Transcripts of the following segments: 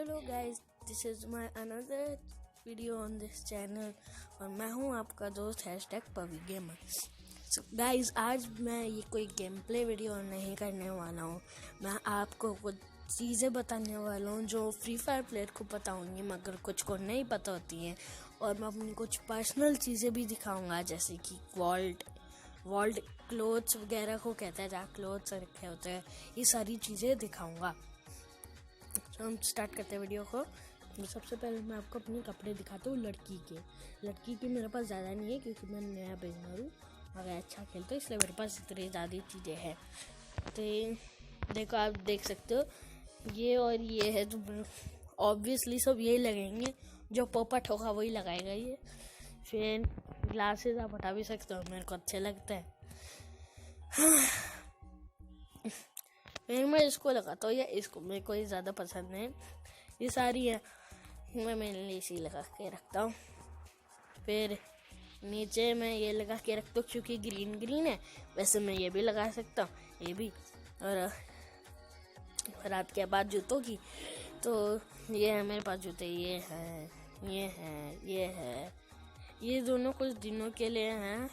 Hello guys, this is my another video on this channel और मैं हूं आपका दोस्त #पवी गेमर। सो गाइस, आज मैं ये कोई गेम प्ले वीडियो नहीं करने वाला हूं। मैं आपको कुछ चीज़ें बताने वाला हूं जो फ्री फायर प्लेयर को पता होंगी मगर कुछ को नहीं पता होती हैं, और मैं अपनी कुछ पर्सनल चीज़ें भी दिखाऊंगा, जैसे कि वॉल्ट क्लोथ्स वगैरह को कहते हैं, जहाँ क्लोथ्स रखे होते हैं। ये सारी चीज़ें दिखाऊंगा। तो हम स्टार्ट करते हैं वीडियो को। तो सबसे पहले मैं आपको अपने कपड़े दिखाता हूँ लड़की के मेरे पास ज़्यादा नहीं है क्योंकि मैं नया बेगनर हूँ और अच्छा खेलता हूँ, इसलिए मेरे पास इतनी ज़्यादा चीज़ें हैं। तो देखो, आप देख सकते हो ये और ये है, तो ऑब्वियसली सब यही लगेंगे, जो पोपट होगा वही लगाएगा ये। फिर ग्लासेस आप हटा भी सकते हो, मेरे को अच्छे लगते हैं। फिर मैं इसको लगाता हूँ या इसको, मेरे को ये ज़्यादा पसंद है। ये सारी है, मैं मेरे लिए इसी लगा के रखता हूँ। फिर नीचे मैं ये लगा के रखता हूँ क्योंकि ग्रीन है। वैसे मैं ये भी लगा सकता हूँ, ये भी। और रात के बाद जूतों की, तो ये है मेरे पास जूते, ये है। ये दोनों कुछ दिनों के लिए हैं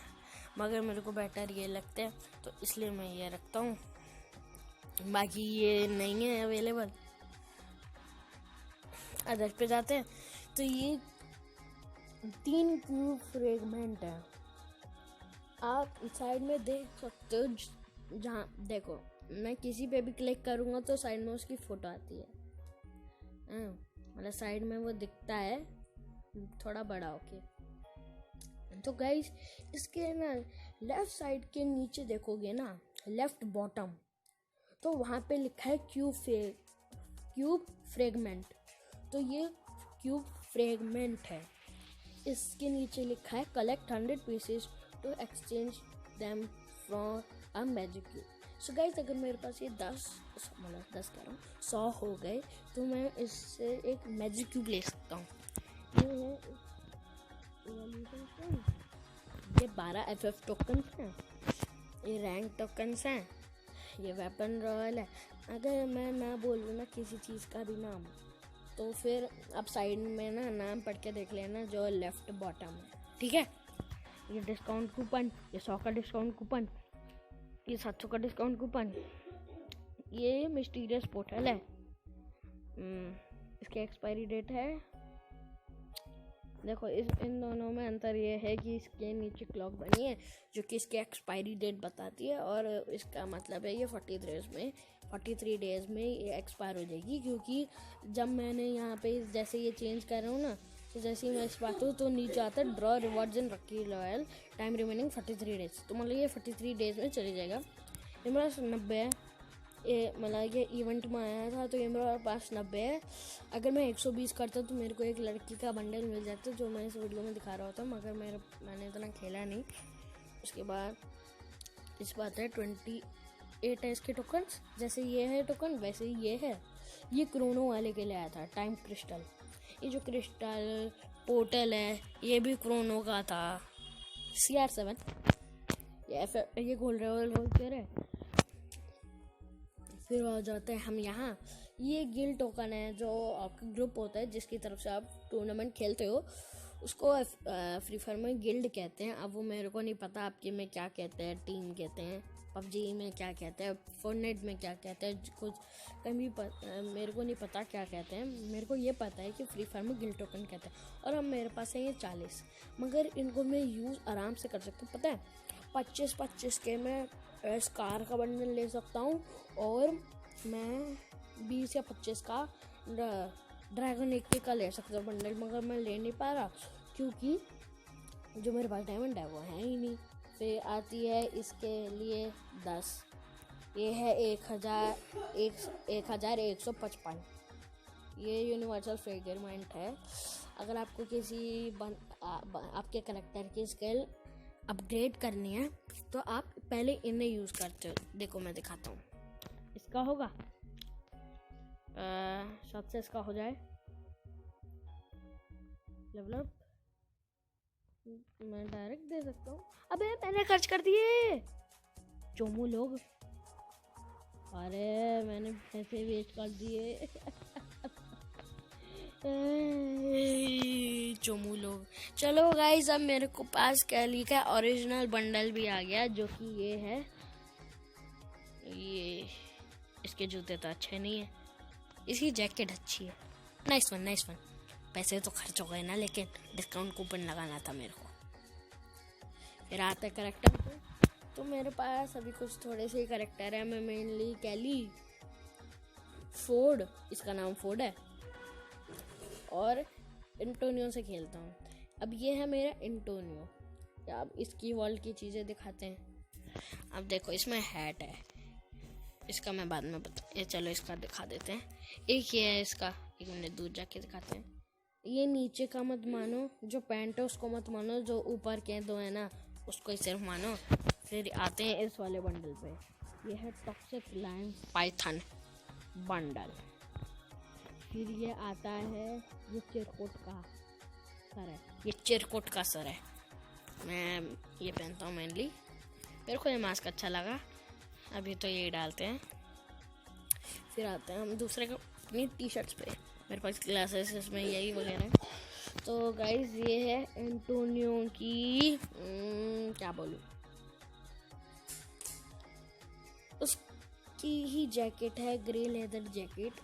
मगर मेरे को बेटर ये लगते हैं, तो इसलिए मैं ये रखता हूँ। बाकी ये नहीं है अवेलेबल। अदर पे जाते हैं तो ये 3 क्यूब फ्रेगमेंट है। आप साइड में देख सकते हो, जहाँ देखो मैं किसी पे भी क्लिक करूँगा तो साइड में उसकी फोटो आती है। मतलब साइड में वो दिखता है थोड़ा बड़ा होके। तो गाइस, इसके ना लेफ्ट साइड के नीचे देखोगे ना, लेफ्ट बॉटम, तो वहाँ पे लिखा है क्यूब फ्रेगमेंट। तो ये क्यूब फ्रेगमेंट है। इसके नीचे लिखा है collect 100 pieces to exchange them from a magic cube. So guys, अगर मेरे पास ये 100 हो गए तो मैं इससे एक मैजिक क्यूब ले सकता हूँ। ये 12 FF टोकन्स हैं, ये रैंक टोकन्स हैं, ये वेपन रॉयल है। अगर मैं ना बोलूँ ना किसी चीज़ का भी नाम, तो फिर आप साइड में ना नाम पढ़ के देख लेना जो लेफ्ट बॉटम है, ठीक है। ये डिस्काउंट कूपन, ये 100 का डिस्काउंट कूपन, ये 700 का डिस्काउंट कूपन, ये मिस्टीरियस पोर्टल है। इसकी एक्सपायरी डेट है, देखो इन दोनों में अंतर ये है कि इसके नीचे क्लॉक बनी है जो कि इसकी एक्सपायरी डेट बताती है, और इसका मतलब है ये 43 डेज में ये एक्सपायर हो जाएगी। क्योंकि जब मैंने यहाँ पे जैसे ये चेंज कर रहा हूँ ना, तो जैसे ही मैं इस बात हूँ तो नीचे आता है draw rewards in lucky royal time remaining 43 days. तो मतलब ये 43 डेज में चले जाएगा। ये मेरा 90 है, ये मतलब ये इवेंट में आया था तो ये मेरे पास 90 है। अगर मैं 120 करता तो मेरे को एक लड़की का बंडल मिल जाता, जो मैं इस वीडियो में दिखा रहा होता, मगर मैंने इतना खेला नहीं। उसके बाद इस बात है 28 है इसके टोकन्स। जैसे ये है टोकन, वैसे ही ये है। ये क्रोनो वाले के लिए आया था, टाइम क्रिस्टल। ये जो क्रिस्टल पोर्टल है ये भी क्रोनो का था। CR7 ये खोल रहे। फिर आ जाते हैं हम यहाँ। ये गिल्ड टोकन है जो आपका ग्रुप होता है जिसकी तरफ से आप टूर्नामेंट खेलते हो, उसको फ्री फायर में गिल्ड कहते हैं। अब वो मेरे को नहीं पता आपके में क्या कहते हैं, टीम कहते हैं, PUBG में क्या कहते हैं, फोर्टनाइट में क्या कहते हैं, कुछ कभी मेरे को नहीं पता क्या कहते हैं। मेरे को ये पता है कि फ्री फायर में गिल्ड टोकन कहते हैं। और अब मेरे पास है ये 40, मगर इनको मैं यूज़ आराम से कर सकता हूँ। पता है 25 के मैं स्कार का बंडल ले सकता हूँ, और मैं 20 या 25 का ड्रैगन एक का ले सकता हूँ बंडल, मगर मैं ले नहीं पा रहा क्योंकि जो मेरे पास डायमंड है वो है ही नहीं। फिर आती है इसके लिए 10, ये है 1155। ये यूनिवर्सल फ्रेगमेंट है। अगर आपको किसी आपके करेक्टर की स्किल अपग्रेड करनी है तो आप पहले इन्हें यूज़ करते हो। देखो मैं दिखाता हूँ, इसका होगा शायद से इसका हो जाए लेवल अप। मैं डायरेक्ट दे सकता हूँ। अबे मैंने खर्च कर दिए चोमू लोग, अरे मैंने पैसे वेस्ट कर दिए। चोमू लोग। चलो गाइस, अब मेरे को पास कैली का ओरिजिनल बंडल भी आ गया, जो कि ये है। ये इसके जूते तो अच्छे नहीं है, इसकी जैकेट अच्छी है। Nice one, nice one. पैसे तो खर्च हो गए ना, लेकिन डिस्काउंट कूपन लगाना था मेरे को। फिर आते करेक्टर पे, तो मेरे पास अभी कुछ थोड़े से करेक्टर है। मैं मेनली कैली, फोर्ड, इसका नाम फोर्ड है, और एंटोनियो से खेलता हूँ। अब ये है मेरा एंटोनियो। अब इसकी वर्ल्ड की चीज़ें दिखाते हैं। अब देखो, इसमें हैट है, इसका मैं बाद में बता, चलो इसका दिखा देते हैं। एक ये है इसका, एक मिनट दूर जाके दिखाते हैं। ये नीचे का मत मानो, जो पैंट है उसको मत मानो, जो ऊपर के दो है ना उसको ही सिर्फ मानो। फिर आते हैं इस वाले बंडल पे। ये है टॉक्सिक लायन पाइथन बंडल। फिर ये आता है, ये चिरकुट का सर है, ये चिरकुट का सर है। मैं ये पहनता हूँ मेनली, मेरे को ये मास्क अच्छा लगा, अभी तो यही डालते हैं। फिर आते हैं हम दूसरे को अपनी टी शर्ट्स पे। मेरे पास ग्लासेस इसमें यही वगैरह है। तो गाइज, ये है एंटोनियो की क्या बोलूँ, उसकी ही जैकेट है, ग्रे लेदर जैकेट,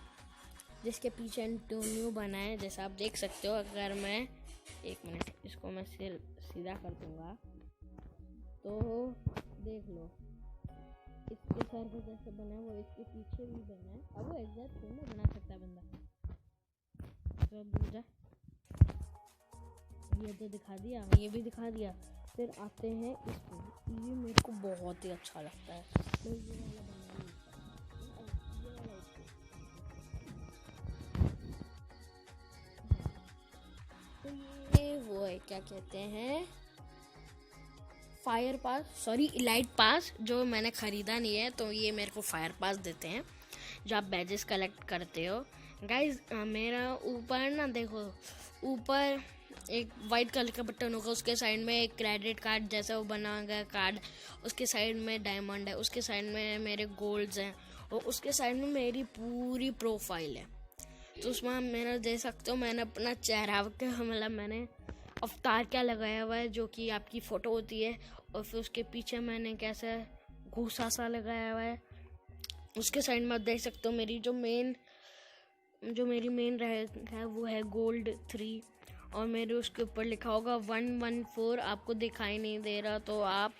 जिसके पीछे एंटोनियो बना है, जैसा आप देख सकते हो। अगर मैं एक मिनट इसको मैं सिर सीधा कर दूंगा तो देख लो, इसके सर पे जैसे बना है वो इसके पीछे भी बना है। अब वो एग्जैक्ट थोड़ा ना बना सकता है बंदा, तो दूर जा। ये तो दिखा दिया, ये भी दिखा दिया। फिर आते हैं इसको, ये मेरे को बहुत ही अच्छा लगता है। तो ये वाला बना तो ये वो है, क्या कहते हैं, फायर पास, सॉरी इलाइट पास, जो मैंने ख़रीदा नहीं है, तो ये मेरे को फायर पास देते हैं जो आप बैजेस कलेक्ट करते हो। गाइज, मेरा ऊपर ना देखो, ऊपर एक वाइट कलर का बटन होगा, उसके साइड में एक क्रेडिट कार्ड जैसा वो बना गया कार्ड, उसके साइड में डायमंड है, उसके साइड में मेरे गोल्ड्स हैं, और उसके साइड में मेरी पूरी प्रोफाइल है। तो उसमें आप मेरा देख सकते हो, मैंने अपना चेहरा मतलब मैंने अवतार क्या लगाया हुआ है, जो कि आपकी फ़ोटो होती है, और फिर उसके पीछे मैंने कैसा घूसा सा लगाया हुआ है। उसके साइड में आप देख सकते हो मेरी जो मेरी मेन है वो है गोल्ड 3, और मेरे उसके ऊपर लिखा होगा 114। आपको दिखाई नहीं दे रहा तो आप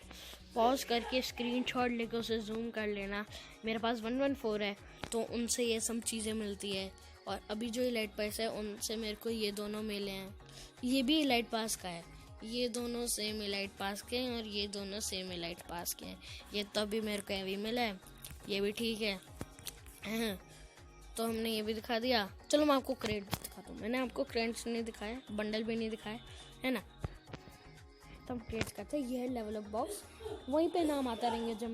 पॉज करके स्क्रीनशॉट लेकर उसे जूम कर लेना। मेरे पास 114 है, तो उनसे ये सब चीज़ें मिलती है। और अभी जो इलाइट पास है उनसे मेरे को ये दोनों मिले हैं, ये भी इलाइट पास का है, ये दोनों सेम इलाइट पास के हैं, और ये दोनों सेम इलाइट पास के हैं। ये तो अभी मेरे को अभी मिला है, ये भी ठीक है। तो हमने ये भी दिखा दिया। चलो मैं आपको क्रेड दिखाता हूँ। मैंने आपको क्रेड्स नहीं दिखाया, बंडल भी नहीं दिखाया है ना, तो हम क्रेड्स करते हैं। ये है लेवल अप बॉक्स, वहीं पे नाम आता रहेंगे जो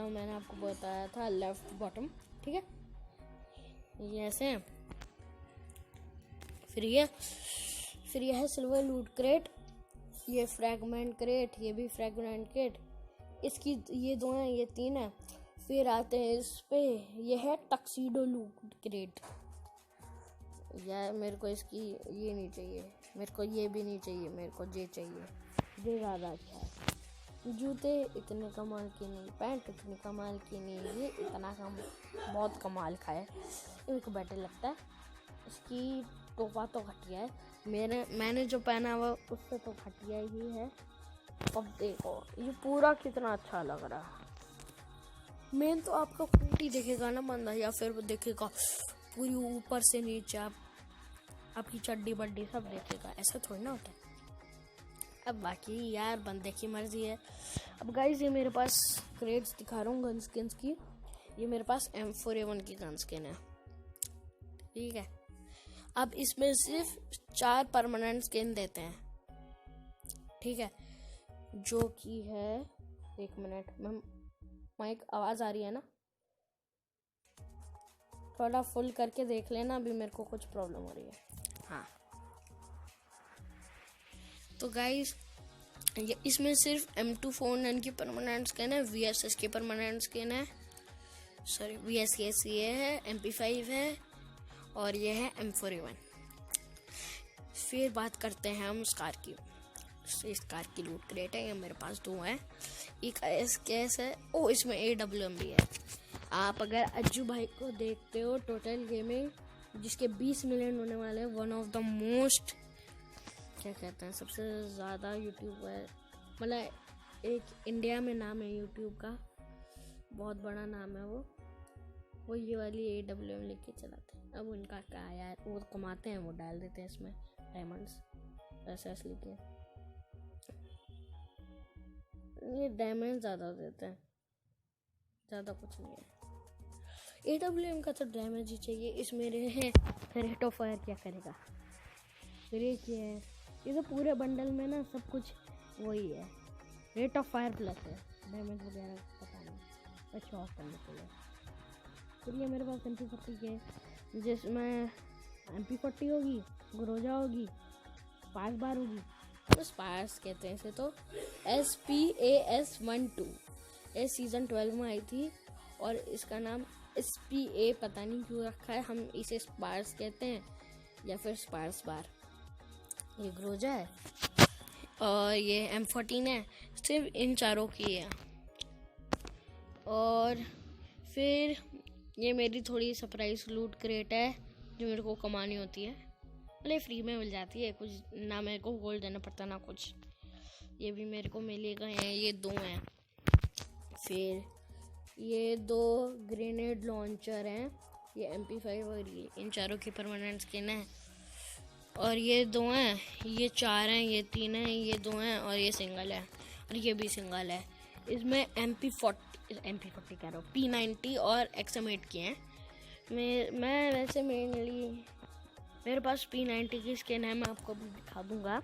मैंने आपको बताया था, लेफ्ट बॉटम, ठीक है। ये ऐसे हैं। फिर ये है सिल्वर लूट क्रेट, ये फ्रैगमेंट क्रेट, ये भी फ्रैगमेंट क्रेट, इसकी ये दो हैं, ये 3 है। फिर आते हैं इस पे, ये है टक्सीडो लूट क्रेट। यार मेरे को इसकी ये नहीं चाहिए, मेरे को ये भी नहीं चाहिए, मेरे को ये चाहिए, ये ज़्यादा अच्छा है। जूते इतने कमाल के नहीं, पैंट इतनी कमाल की नहीं, ये इतना बहुत कमाल का है, मेरे को बेटर लगता है। इसकी टोपा तो घटिया है, मैंने जो पहना हुआ उससे तो घटिया ही है। अब देखो ये पूरा कितना अच्छा लग रहा है। मेन तो आपका खूंटी देखेगा ना बंदा, या फिर वो देखेगा पूरी ऊपर से नीचे आपकी चड्डी बड्डी सब देखेगा, ऐसा थोड़ी ना होता है। अब बाकी यार बंदे की मर्जी है। अब गाइस, ये मेरे पास क्रेड्स दिखा रहा हूँ गन स्किन्स की। ये मेरे पास M4A1 की गन स्किन है, ठीक है। अब इसमें सिर्फ 4 परमानेंट स्किन देते हैं, ठीक है, जो कि है, एक मिनट में माइक आवाज़ आ रही है ना, थोड़ा फुल करके देख लेना, अभी मेरे को कुछ प्रॉब्लम हो रही है। हाँ, तो गाइस, इसमें सिर्फ M249 की परमानेंट स्किन है, VSS की परमानेंट स्किन है, सॉरी VSS ये है, MP5 है, और ये है M4A1, फिर बात करते हैं हम स्कार की। स्कार की लूट क्रेट है, ये मेरे पास 2 हैं। एक एस है, ओ इसमें AWM भी है। आप अगर अज्जू भाई को देखते हो टोटल गेमिंग, जिसके 20 मिलियन होने वाले हैं, वन ऑफ द मोस्ट क्या कहते हैं सबसे ज़्यादा यूट्यूबर, मतलब एक इंडिया में नाम है यूट्यूब का, बहुत बड़ा नाम है वो ये वाली AWM लेके चलाते हैं। अब उनका क्या है यार, वो कमाते हैं, वो डाल देते हैं इसमें डायमंड्स ऐसे लेके, ये डायमंड ज़्यादा देते हैं, ज़्यादा कुछ नहीं है। AWM का तो डैमेज ही चाहिए। इस मेरे हैं रेट ऑफ फायर क्या करेगा, फिर ये क्या है, ये तो पूरे बंडल में ना सब कुछ वही है, रेट ऑफ फायर प्लस है, डैमेज वगैरह पता नहीं, बस शॉक करने के लिए। फिर ये मेरे पास MP40 है, जिसमें MP40 होगी, ग्रोजा होगी, स्पार्स बार होगी, तो स्पार्स कहते हैं इसे, तो SPAS12 ये सीज़न 12 में आई थी, और इसका नाम SPA पता नहीं क्यों रखा है, हम इसे स्पार्स कहते हैं या फिर स्पार्स बार। ये ग्रोजा है और ये M14 है, सिर्फ इन चारों की है। और फिर ये मेरी थोड़ी सरप्राइज लूट क्रेट है जो मेरे को कमानी होती है, मतलब फ्री में मिल जाती है, कुछ ना मेरे को गोल्ड देना पड़ता ना कुछ, ये भी मेरे को मिलेगा। ये 2 हैं। फिर ये 2 ग्रेनेड लॉन्चर हैं, ये MP5 और ये, इन चारों की परमानेंट स्किन है। और ये 2 हैं, ये 4 हैं, ये 3 हैं, ये 2 हैं, और ये सिंगल है, और ये भी सिंगल है। इसमें MP40 कह रहा हूँ, P90 और XM8 की हैं। मैं वैसे मेरे पास P90 की स्किन है, मैं आपको भी दिखा दूँगा,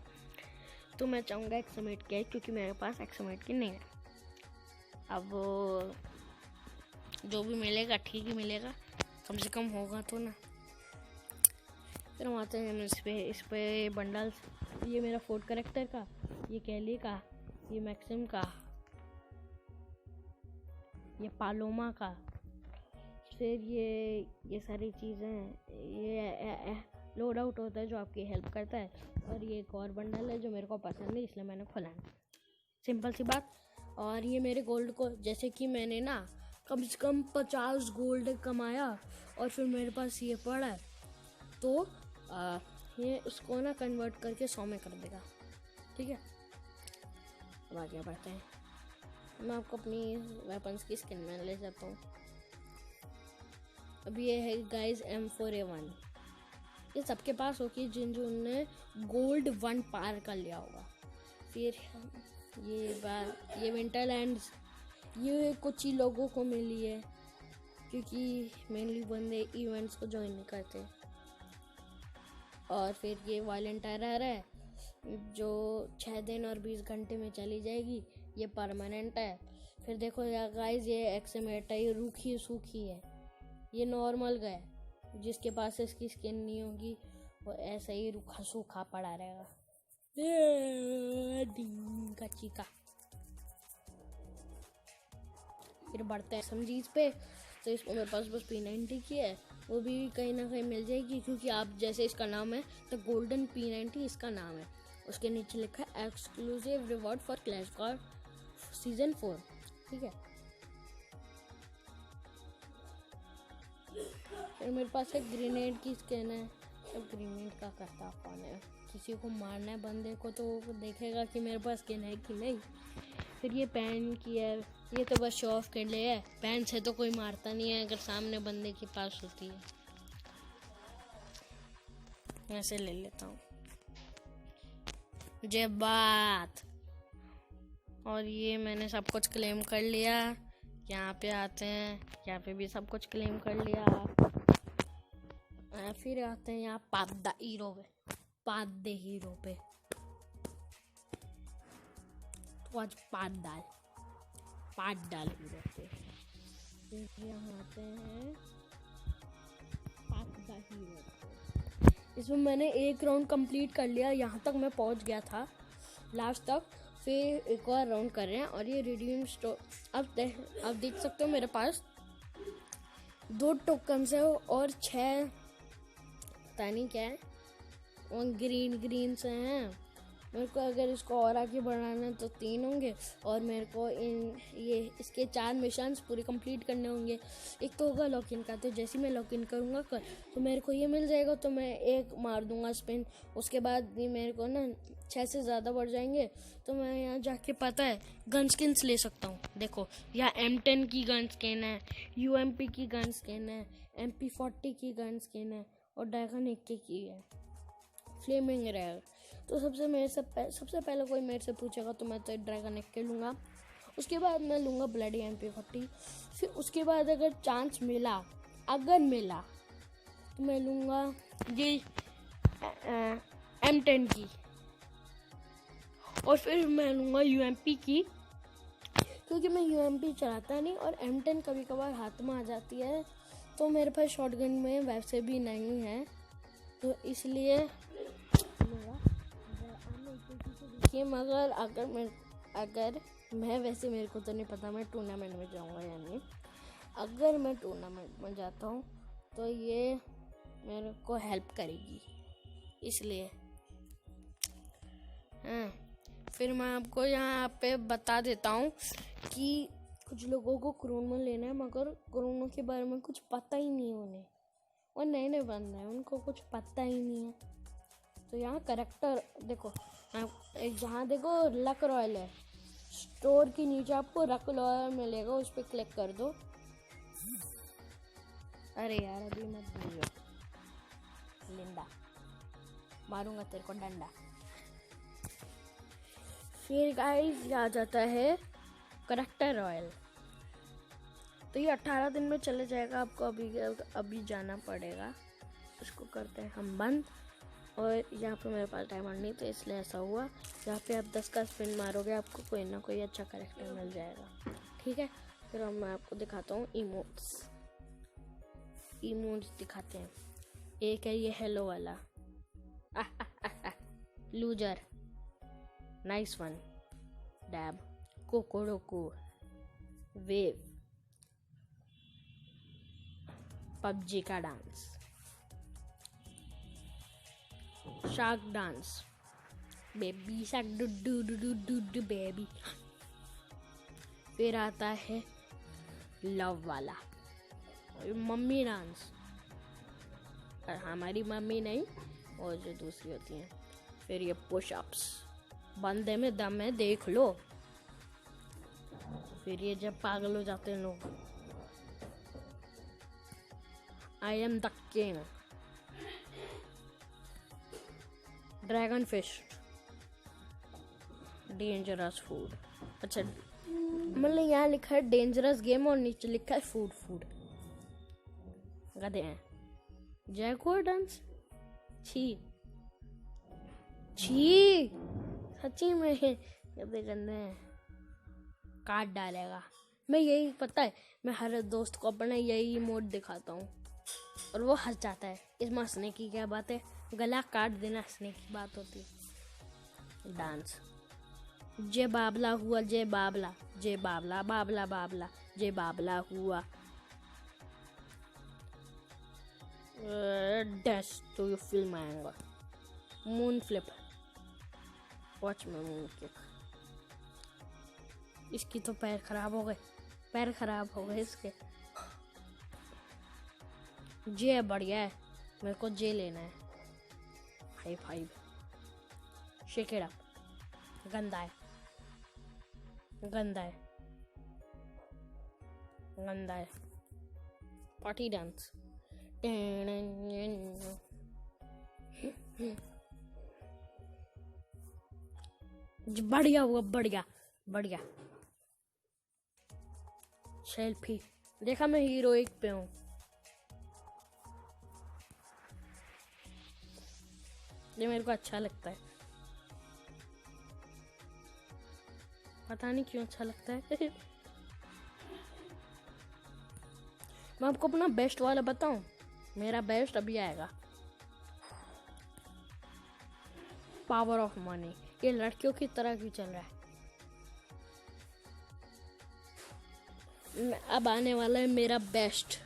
तो मैं चाहूँगा XM8 की है, क्योंकि मेरे पास XM8 की नहीं है। अब जो भी मिलेगा ठीक ही मिलेगा, कम से कम होगा तो ना। फिर हम आते हैं इस पे बंडल्स, ये मेरा फोर्ट करेक्टर का, ये कैली का, ये मैक्सिम का, ये पालोमा का। फिर ये सारी चीज़ें, ये लोड आउट होता है जो आपकी हेल्प करता है, और ये एक और बंडल है जो मेरे को पसंद है इसलिए मैंने खोला है, सिंपल सी बात। और ये मेरे गोल्ड को, जैसे कि मैंने ना कम से कम 50 गोल्ड कमाया और फिर मेरे पास ये पड़ा है, तो ये उसको ना कन्वर्ट करके 100 में कर देगा, ठीक है। अब आगे बढ़ते हैं, मैं आपको अपनी वेपन्स की स्किन में ले जाता हूँ। अब ये है गाइस M4A1, ये सबके पास होगी जिन्होंने गोल्ड 1 पार कर लिया होगा। फिर ये विंटरलैंड्स, ये कुछ ही लोगों को मिली है, क्योंकि मेनली बंदे इवेंट्स को ज्वाइन नहीं करते। और फिर ये वायलेंट टेरर है जो 6 दिन और 20 घंटे में चली जाएगी, ये परमानेंट है। फिर देखो यार गाइस, ये XM8 है, ये रूखी सूखी है, ये नॉर्मल का है, जिसके पास इसकी स्किन नहीं होगी वो ऐसा ही रूखा सूखा पड़ा रहेगा, का चीका। फिर बढ़ते हैं समझीज पे, तो इसमें मेरे पास बस P90 की है, वो भी कहीं ना कहीं मिल जाएगी, क्योंकि आप जैसे इसका नाम है तो गोल्डन P90 इसका नाम है, उसके नीचे लिखा है exclusive reward for clash card season 4, ठीक है। फिर मेरे पास एक ग्रेनेड की स्किन है। अब ग्रेनेड का करता कौन है, किसी को मारना है बंदे को तो देखेगा कि मेरे पास स्किन है कि नहीं। फिर ये पैन की है, ये तो बस शो ऑफ के लिए है, पैन से तो कोई मारता नहीं है अगर सामने बंदे के पास होती है, ऐसे ले लेता हूँ जे बात। और ये मैंने सब कुछ क्लेम कर लिया, यहाँ पे आते हैं, यहाँ पे भी सब कुछ क्लेम कर लिया। फिर आते हैं यहाँ पाद हीरो पे, तो आज पाद डाल हीरो पे। फिर यहाँ आते हैं पाद हीरो पे, इसमें मैंने एक राउंड कंप्लीट कर लिया, यहाँ तक मैं पहुँच गया था लास्ट तक। फिर एक और राउंड कर रहे हैं, और ये रिडीम स्टोर, अब देख सकते हो मेरे पास 2 टोकन्स है और 6 पता नहीं क्या है, और ग्रीन ग्रीन से हैं। मेरे को अगर इसको और आगे बढ़ाना है तो 3 होंगे, और मेरे को इसके 4 मिशंस पूरे कंप्लीट करने होंगे। एक तो होगा लॉक इन का, तो जैसे मैं लॉक इन करूँगा तो मेरे को ये मिल जाएगा, तो मैं एक मार दूंगा स्पिन। उसके बाद भी मेरे को ना 6 से ज़्यादा बढ़ जाएंगे, तो मैं यहाँ जाके पता है गन स्किन्स ले सकता हूँ। देखो यहाँ M10 की गन स्किन है, UMP की गन स्किन है, MP40 की गन स्किन है, और ड्रैगन AK की है, फ्लेमिंग रेयर। तो सबसे पहले कोई मेरे से पूछेगा तो मैं तो ड्रैगन AK लूँगा। उसके बाद मैं लूँगा ब्लडी MP40। फिर उसके बाद अगर चांस मिला तो मैं लूँगा ये M10 की, और फिर मैं लूँगा UMP की, क्योंकि मैं UMP चलाता नहीं और M10 कभी कभार हाथ में आ जाती है, तो मेरे पास शॉटगन में वैसे भी नहीं है, तो इसलिए देखिए। मगर अगर मैं वैसे मेरे को तो नहीं पता मैं टूर्नामेंट में जाऊँगा या नहीं। अगर मैं टूर्नामेंट में जाता हूँ तो ये मेरे को हेल्प करेगी, इसलिए हाँ। फिर मैं आपको यहाँ पे बता देता हूँ कि कुछ लोगों को क्रोनो लेना है, मगर क्रोनो के बारे में कुछ पता ही नहीं है उन्हें, और नए बंदे हैं, उनको कुछ पता ही नहीं है। तो यहाँ करेक्टर देखो, जहाँ देखो लक रॉयल है, स्टोर के नीचे आपको लक रॉयल मिलेगा, उस पर क्लिक कर दो। अरे यार अभी मत भूलियो, लिंडा मारूंगा तेरे को डंडा। फिर गाइस आ जाता है करेक्टर रॉयल, तो ये 18 दिन में चले जाएगा। आपको अभी जाना पड़ेगा, इसको करते हैं हम बंद। और यहाँ पे मेरे पास डायमंड नहीं, तो इसलिए ऐसा हुआ। यहाँ पे आप 10 का स्पिन मारोगे, आपको कोई ना कोई अच्छा करेक्टर मिल जाएगा, ठीक है। फिर अब मैं आपको दिखाता हूँ इमोट्स दिखाते हैं। एक है ये हेलो वाला, लूजर, नाइस वन, डैब, कोकोडोको, वेव, पबजी का dance, shark dance, baby shark doo doo doo doo doo doo baby. फिर आता है लव वाला, मम्मी डांस, हमारी मम्मी नहीं, और जो दूसरी होती हैं। फिर ये पुशअप्स, बंदे में दम है देख लो। फिर ये जब पागल हो जाते हैं लोग, I am the king, dragon fish, dangerous food. अच्छा मतलब यहाँ लिखा है डेंजरस गेम और नीचे लिखा है फूड। गधे हैं। जैगुआर डांस, छी सच्ची में गधे गंदे हैं, काट डालेगा। मैं यही पता है, मैं हर दोस्त को अपना यही इमोट दिखाता हूँ और वो हंस जाता है। इसमें हंसने की क्या बात है, गला काट देना हंसने की बात होती है। डांस, जे बाबला हुआ, जे बाबला, जे बाबला बाबला बाबला, जे बाबला हुआ। Dash to you feel my anger, moon flip, watch my moon kick. इसकी तो पैर खराब हो गए इसके। जे बढ़िया है, मेरे को जे लेना है। High five, shake it up, गंदा है, पार्टी डांस, बढ़िया हुआ, बढ़िया। सेल्फी, देखा मैं हीरोइक पे हूँ। ये मेरे को अच्छा लगता है, पता नहीं क्यों अच्छा लगता है। मैं आपको अपना बेस्ट वाला बताऊं, मेरा बेस्ट अभी आएगा, पावर ऑफ मनी। ये लड़कियों की तरह क्यों चल रहा है। अब आने वाला है मेरा बेस्ट,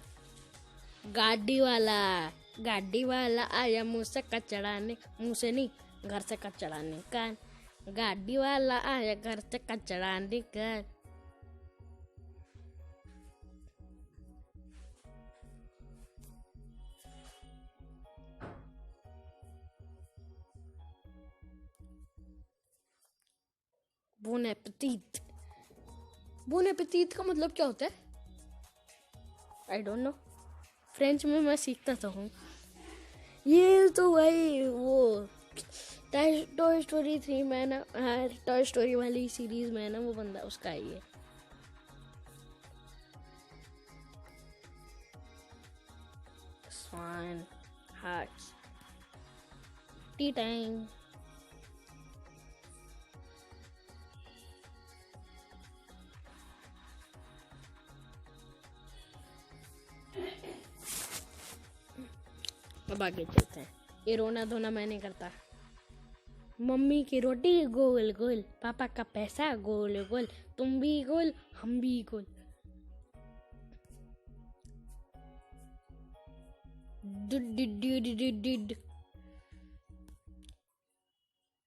गाड़ी वाला, गाड़ी वाला आया मुँह से कचड़ाने, मुँह से नहीं घर से कचड़ाने का। गाड़ी वाला आया घर से कचड़ाने का। बोन एपेटीट, बोन एपेटीट का मतलब क्या होता है? I don't know. फ्रेंच में मैं सीखता तो हूँ। ये तो भाई वो टॉय स्टोरी 3 में ना, टॉय स्टोरी वाली सीरीज में ना वो बंदा उसका है ये। स्वान हार्ट्स टी टाइम। अब आगे चलते हैं। ये रोना धोना मैं नहीं करता। मम्मी की रोटी गोल गोल, पापा का पैसा गोल गोल, तुम भी गोल हम भी गोल।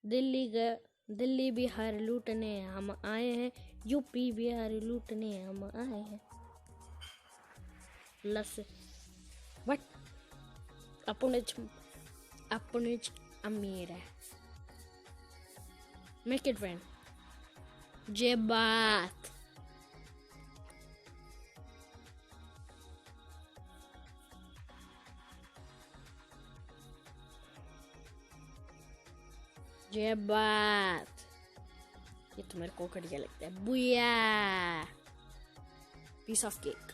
दिल्ली बिहार लूटने हम आए हैं, यूपी बिहार लूटने हम आए हैं। लस बट अपने अमीर है। मेक इट फ्रेंड जे बात। जे बात। ये तो मेरे को घटिया लगता है। बुया पीस ऑफ केक।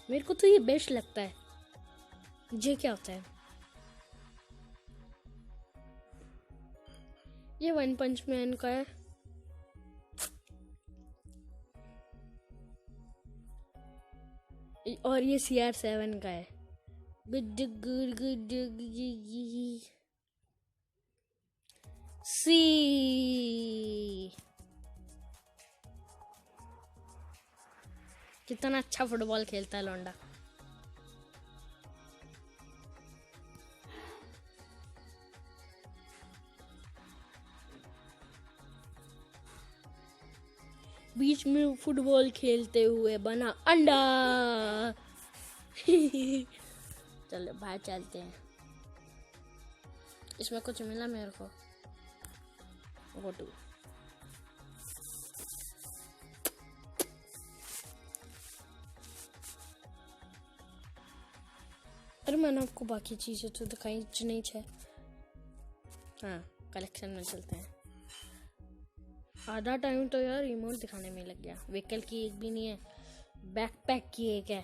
मेरे को तो ये बेस्ट लगता है। ये क्या होता है? ये वन पंच मैन का है। और ये CR7 का है। सी कितना अच्छा फुटबॉल खेलता है लौंडा। बीच में फुटबॉल खेलते हुए बना अंडा। चलो बाहर चलते हैं। इसमें कुछ मिला मेरे को। Go to. अरे मैंने आपको बाकी चीजें तो दिखाई नहीं है। हाँ कलेक्शन में चलते हैं। आधा टाइम तो यार रिमोट दिखाने में लग गया। व्हीकल की एक भी नहीं है, बैकपैक की एक है,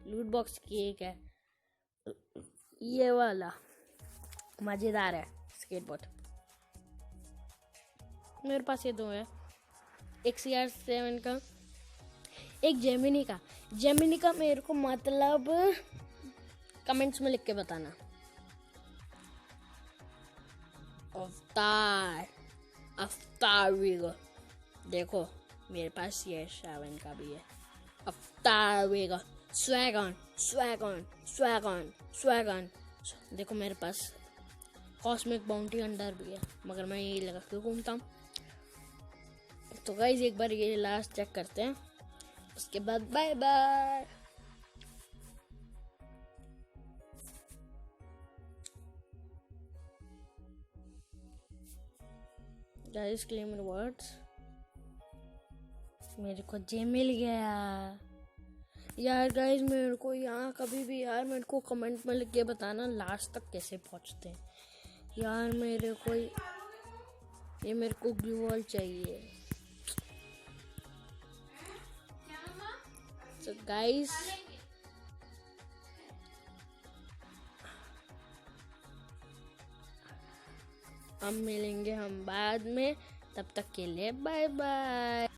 लूट बॉक्स की एक है, ये वाला मजेदार है स्केटबोर्ड। मेरे पास ये दो है, एक CR7 का, एक जेमिनी का। जेमिनी का मेरे को मतलब कमेंट्स में लिख के बताना। अवतार वीगो देखो मेरे पास ये 7 का भी है। अवतार वीगो स्वैगन। देखो मेरे पास कॉस्मिक बाउंटी अंडर भी है, मगर मैं यही लगा के घूमता हूँ। तो गाइस एक बार ये लास्ट चेक करते हैं, उसके बाद bye bye. Guys claim rewards. मेरे को जे मिल गया यार। गाइस मेरे को यहाँ कभी भी यार मेरे को कमेंट में लिख के बताना लास्ट तक कैसे पहुँचते हैं यार। मेरे को ग्लू वॉल चाहिए। तो गाइस हम मिलेंगे हम बाद में, तब तक के लिए बाय बाय।